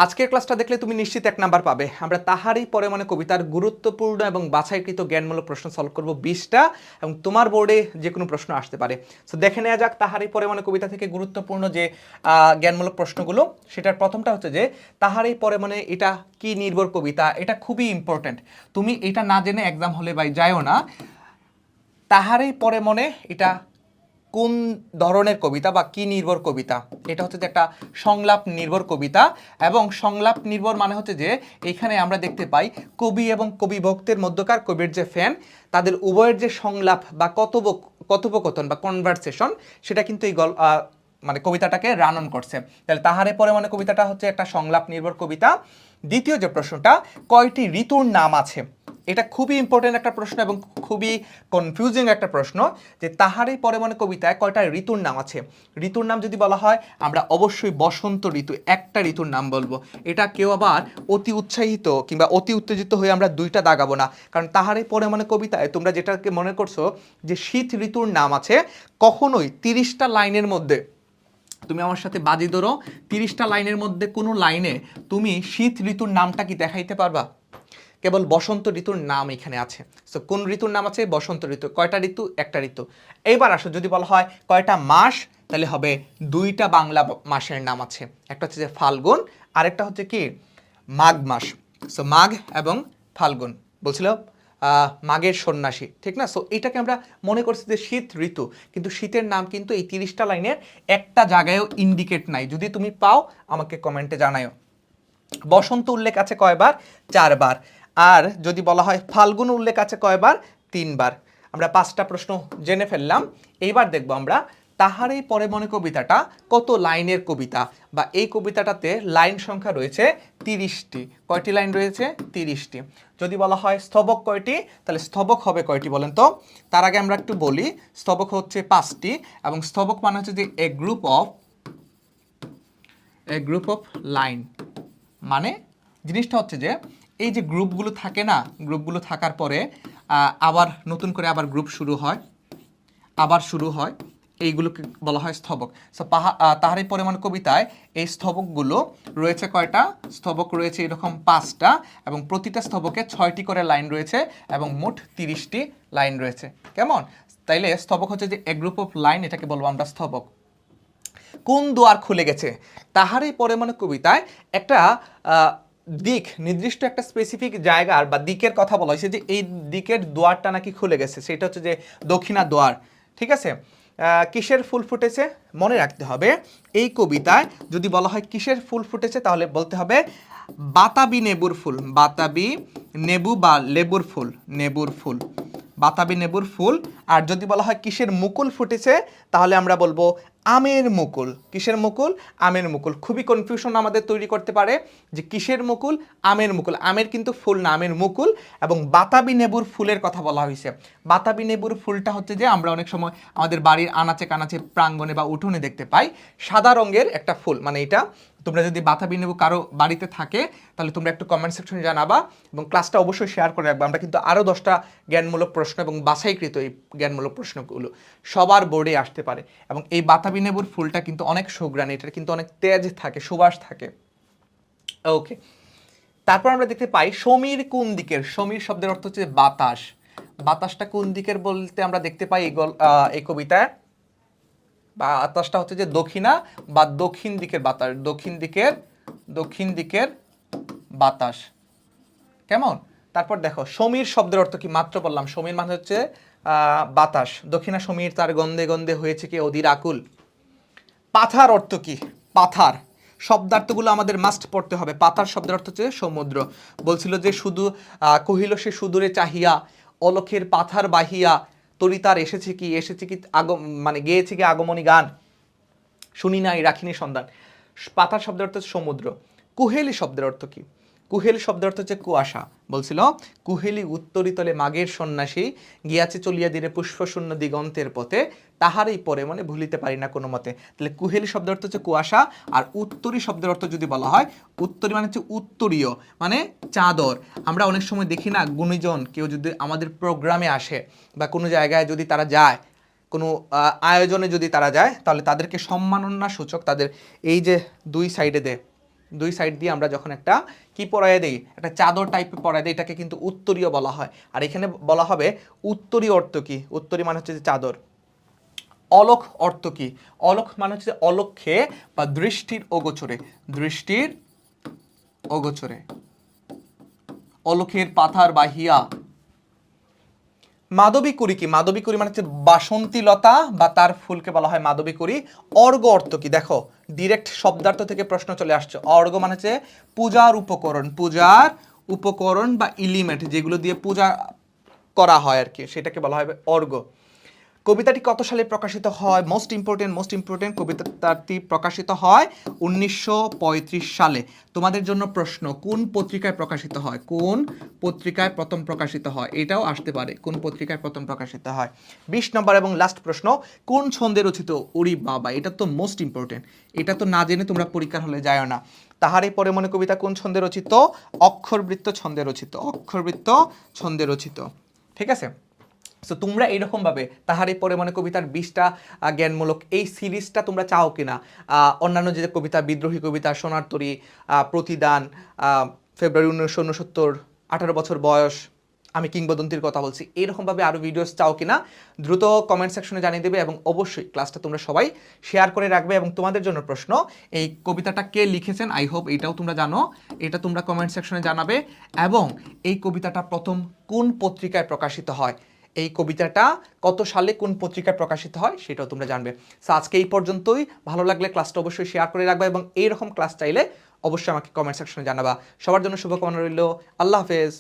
আজকের ক্লাসটা দেখলে তুমি নিশ্চিত 1 নাম্বার পাবে। আমরা তাহারই পরে মানে কবিতার গুরুত্বপূর্ণ এবং বাছাইকৃত জ্ঞানমূলক প্রশ্ন সলভ করব 20টা এবং তোমার বোর্ডে যে কোনো প্রশ্ন আসতে পারে। সো দেখে নেওয়া যাক তাহারই পরে মানে কবিতা থেকে গুরুত্বপূর্ণ যে জ্ঞানমূলক প্রশ্নগুলো। সেটার প্রথমটা হচ্ছে যে তাহারই পরে মানে এটা কি নির্ভর কবিতা, এটা খুবই ইম্পর্টেন্ট। তুমি এটা না জেনে এক্সাম হলে ভাই যায়ও না। তাহারই পরে মনে এটা কোন ধরনের কবিতা বা কি নির্ভর কবিতা? এটা হচ্ছে যে একটা সংলাপ নির্ভর কবিতা, এবং সংলাপ নির্ভর মানে হচ্ছে যে এখানে আমরা দেখতে পাই কবি এবং কবিভক্তের মধ্যকার কবির যে ফ্যান, তাদের উভয়ের যে সংলাপ বা কথোপকথন বা কনভারসেশন, সেটা কিন্তু এই মানে কবিতাটাকে রান অন করছে। তাহলে তাহারে পরে মানে কবিতাটা হচ্ছে একটা সংলাপ নির্ভর কবিতা। দ্বিতীয় যে প্রশ্নটা, কয়টি ঋতুর নাম আছে? এটা খুবই ইম্পর্টেন্ট একটা প্রশ্ন এবং খুবই কনফিউজিং একটা প্রশ্ন, যে তাহারই পরে মানে কবিতায় কয়টা ঋতুর নাম আছে। ঋতুর নাম যদি বলা হয়, আমরা অবশ্যই বসন্ত ঋতু একটা ঋতুর নাম বলবো। এটা কেউ আবার অতি উৎসাহিত কিংবা অতি উত্তেজিত হয়ে আমরা দুইটা দাগাবো না, কারণ তাহারই পরে মানে কবিতায় তোমরা যেটাকে মনে করছো যে শীত ঋতুর নাম আছে, কখনোই 30টা লাইনের মধ্যে তুমি আমার সাথে বাজি ধরো, 30টা লাইনের মধ্যে কোনো লাইনে তুমি শীত ঋতুর নামটা কি দেখাইতে পারবা? কেবল বসন্ত ঋতুর নাম এখানে আছে। সো কোন ঋতুর নাম আছে? বসন্ত ঋতু। কয়টা ঋতু? একটা ঋতু। এইবার আসো, যদি বলা হয় কয়টা মাস, তাহলে হবে 2টা বাংলা মাসের নাম আছে। একটা হচ্ছে যে ফাল্গুন, আরেকটা হচ্ছে কি মাঘ মাস। সো মাঘ এবং ফাল্গুন বলছিল মাঘের সন্ন্যাসী, ঠিক না? সো এটাকে আমরা মনে করছি যে শীত ঋতু, কিন্তু শীতের নাম কিন্তু এই 30টা লাইনের একটা জায়গায়ও ইন্ডিকেট নাই। যদি তুমি পাও আমাকে কমেন্টে জানাও। বসন্ত উল্লেখ আছে কয়বার? 4 বার। আর যদি বলা হয় ফাল্গুন উল্লেখ আছে কয়বার? 3 বার। আমরা 5টা প্রশ্ন জেনে ফেললাম। এইবার দেখব আমরা তাহারই পরে মনে কবিতাটা কত লাইনের কবিতা, বা এই কবিতাটাতে লাইন সংখ্যা রয়েছে 30টি। কয়টি লাইন রয়েছে? 30টি। যদি বলা হয় স্তবক কয়টি, তাহলে স্তবক হবে কয়টি বলেন তো? তার আগে আমরা একটু বলি, স্তবক হচ্ছে 5টি, এবং স্তবক মানে হচ্ছে যে এ গ্রুপ অফ লাইন। মানে জিনিসটা হচ্ছে যে এই যে গ্রুপগুলো থাকে না, গ্রুপগুলো থাকার পরে আবার নতুন করে আবার গ্রুপ শুরু হয়, এইগুলোকে বলা হয় স্তবক। সো তাহারই পরে মানে কবিতায় এই স্তবকগুলো রয়েছে কয়টা? স্তবক রয়েছে এরকম 5টা, এবং প্রতিটা স্তবকে 6টি করে লাইন রয়েছে, এবং মোট 30টি লাইন রয়েছে। কেমন? তাইলে স্তবক হচ্ছে যে এ গ্রুপ অফ লাইন, এটাকে বলবো আমরা স্তবক। কোন দুয়ার খুলে গেছে? তাহারই পরে মানে কবিতায় একটা দিক, নির্দিষ্ট একটা স্পেসিফিক জায়গার বা দিকের কথা বলা হয়েছে, যে এই দিকের দুয়ারটা নাকি খুলে গেছে। সেটা হচ্ছে যে দক্ষিণা দুয়ার, ঠিক আছে? কিসের ফুল ফুটেছে? মনে রাখতে হবে এই কবিতায় যদি বলা হয় কিসের ফুল ফুটেছে, তাহলে বলতে হবে বাতাবি নেবুর ফুল। বাতাবি নেবু বা লেবুর ফুল, নেবুর ফুল, বাতাবি নেবুর ফুল। আর যদি বলা হয় কিসের মুকুল ফুটেছে, তাহলে আমরা বলবো আমের মুকুল। কিসের মুকুল? আমের মুকুল। খুবই কনফিউশন আমাদের তৈরি করতে পারে যে কিসের মুকুল? আমের মুকুল। আমের কিন্তু ফুল না, আমের মুকুল। এবং বাতাবি নেবুর ফুলের কথা বলা হয়েছে। বাতাবি নেবুর ফুলটা হচ্ছে যে আমরা অনেক সময় আমাদের বাড়ির আনাচে কানাচে প্রাঙ্গণে বা উঠোনে দেখতে পাই, সাদা রঙের একটা ফুল। মানে এটা তোমরা যদি বাতাবি নেবু কারো বাড়িতে থাকে, তাহলে তোমরা একটু কমেন্ট সেকশনে জানাবা, এবং ক্লাসটা অবশ্যই শেয়ার করে রাখবা। আমরা কিন্তু আরও 10টা জ্ঞানমূলক প্রশ্ন এবং বাছাইকৃত এই জ্ঞানমূলক প্রশ্নগুলো সবার বোর্ডে আসতে পারে। এবং এই বাতাবি নেবুর ফুলটা কিন্তু অনেক সুঘ্রাণী, এটার কিন্তু অনেক তেজ থাকে, সুবাস থাকে। ওকে, তারপর আমরা দেখতে পাই সমীর কোন দিকের? সমীর শব্দের অর্থ হচ্ছে বাতাস। বাতাসটা কোন দিকের বলতে আমরা দেখতে পাই এই কবিতায় বাতাসটা হচ্ছে যে দক্ষিণা বা দক্ষিণ দিকের বাতাস। দক্ষিণ দিকের বাতাস। কেমন? তারপর দেখো সমীর শব্দের অর্থ কি? মাত্র বললাম সমীর মানে হচ্ছে বাতাস। দক্ষিণা সমীর তার গন্ধে গন্ধে হয়েছে কি অধীর আকুল। পাথার অর্থ কি? পাথার শব্দার্থগুলো আমাদের মাস্ট পড়তে হবে। পাথার শব্দের অর্থ হচ্ছে সমুদ্র। বলছিল যে শুধু কহিল সে সুদূরে চাহিয়া, অলখের পাথার বাহিয়া, তরিতার এসেছে কি মানে গেয়েছে কি আগমনী গান, শুনি নাই রাখিনি সন্ধান। পাথার শব্দের অর্থ হচ্ছে সমুদ্র। কুহেলি শব্দের অর্থ কি? কুহেলি শব্দের অর্থ হচ্ছে কুয়াশা। বলছিল কুহেলি উত্তরিতলে মাঘের সন্ন্যাসী, গিয়াছে চলিয়া দিনে পুষ্পশূন্য দিগন্তের পথে, তাহারই পরে মানে ভুলিতে পারি না কোনো মতে। তাহলে কুহেলি শব্দের অর্থ হচ্ছে কুয়াশা। আর উত্তরী শব্দের অর্থ যদি বলা হয়, উত্তরী মানে হচ্ছে উত্তরীয়, মানে চাদর। আমরা অনেক সময় দেখি না, গুণীজন কেউ যদি আমাদের প্রোগ্রামে আসে বা কোনো জায়গায় যদি তারা যায়, কোনো আয়োজনে যদি তারা যায়, তাহলে তাদেরকে সম্মাননা সূচক তাদের এই যে 2 সাইডে দেয়, দুই সাইড দিয়ে আমরা যখন একটা কি পরায় দেই, একটা চাদর টাইপের পরায় দেই, এটাকে কিন্তু উত্তরীয় বলা হয়। আর এখানে বলা হবে উত্তরীয় অর্থ কি, উত্তরী মানে হচ্ছে যে চাদর। অলোক অর্থ কি, অলোক মানে হচ্ছে অলক্ষ্যে বা দৃষ্টির অগোচরে, দৃষ্টির অগোচরে, অলক্ষের পাথার বাহিয়া। মাধবীকুড়ি কি, মাধবীকুড়ি মানে হচ্ছে বাসন্তী লতা বা তার ফুলকে বলা হয় মাধবীকুড়ি। অর্ঘ্য অর্থ কি, দেখো ডিরেক্ট শব্দার্থ থেকে প্রশ্ন চলে আসছে। অর্ঘ্য মানে হচ্ছে পূজার উপকরণ, পূজার উপকরণ বা এলিমেন্ট যেগুলো দিয়ে পূজা করা হয় আর কি, সেটাকে বলা হয় অর্ঘ্য। কবিতাটি কত সালে প্রকাশিত হয়, মোস্ট ইম্পর্টেন্ট, কবিতাটি প্রকাশিত হয় 1935 সালে। তোমাদের জন্য প্রশ্ন, কোন পত্রিকায় প্রকাশিত হয়, কোন পত্রিকায় প্রথম প্রকাশিত হয়, এটাও আসতে পারে, কোন পত্রিকায় প্রথম প্রকাশিত হয়। 20 নম্বর এবং লাস্ট প্রশ্ন, কোন ছন্দে রচিত, ওরে বাবা এটা তো মোস্ট ইম্পর্টেন্ট, এটা তো না জেনে তোমরা পরীক্ষার হলে যায় না। তাহারই পরে মনে কবিতা কোন ছন্দে রচিত, অক্ষরবৃত্ত ছন্দে রচিত, অক্ষরবৃত্ত ছন্দে রচিত। ঠিক আছে, সো তোমরা এইরকমভাবে তাহারই পরে মনে কবিতার 20টা জ্ঞানমূলক এই সিরিজটা তোমরা চাও কিনা, অন্যান্য যে কবিতা, বিদ্রোহী কবিতা, সোনার তরী, প্রতিদান, ফেব্রুয়ারি 1969, 18 বছর বয়স, আমি কিংবদন্তির কথা বলছি, এইরকমভাবে আরও ভিডিওস চাও কিনা দ্রুত কমেন্ট সেকশনে জানিয়ে দেবে। এবং অবশ্যই ক্লাসটা তোমরা সবাই শেয়ার করে রাখবে। এবং তোমাদের জন্য প্রশ্ন, এই কবিতাটা কে লিখেছেন, আই হোপ এটাও তোমরা জানো, এটা তোমরা কমেন্ট সেকশনে জানাবে। এবং এই কবিতাটা প্রথম কোন পত্রিকায় প্রকাশিত হয়, এই কবিতাটা কত সালে কোন পত্রিকায় প্রকাশিত হয় সেটাও তোমরা জানবে। সো আজকে এই পর্যন্তই। ভালো লাগলে ক্লাসটা অবশ্যই শেয়ার করে রাখবা এবং এইরকম ক্লাস চাইলে অবশ্যই আমাকে কমেন্ট সেকশনে জানাবা। সবার জন্য শুভকামনা রইল। আল্লাহ হাফেজ।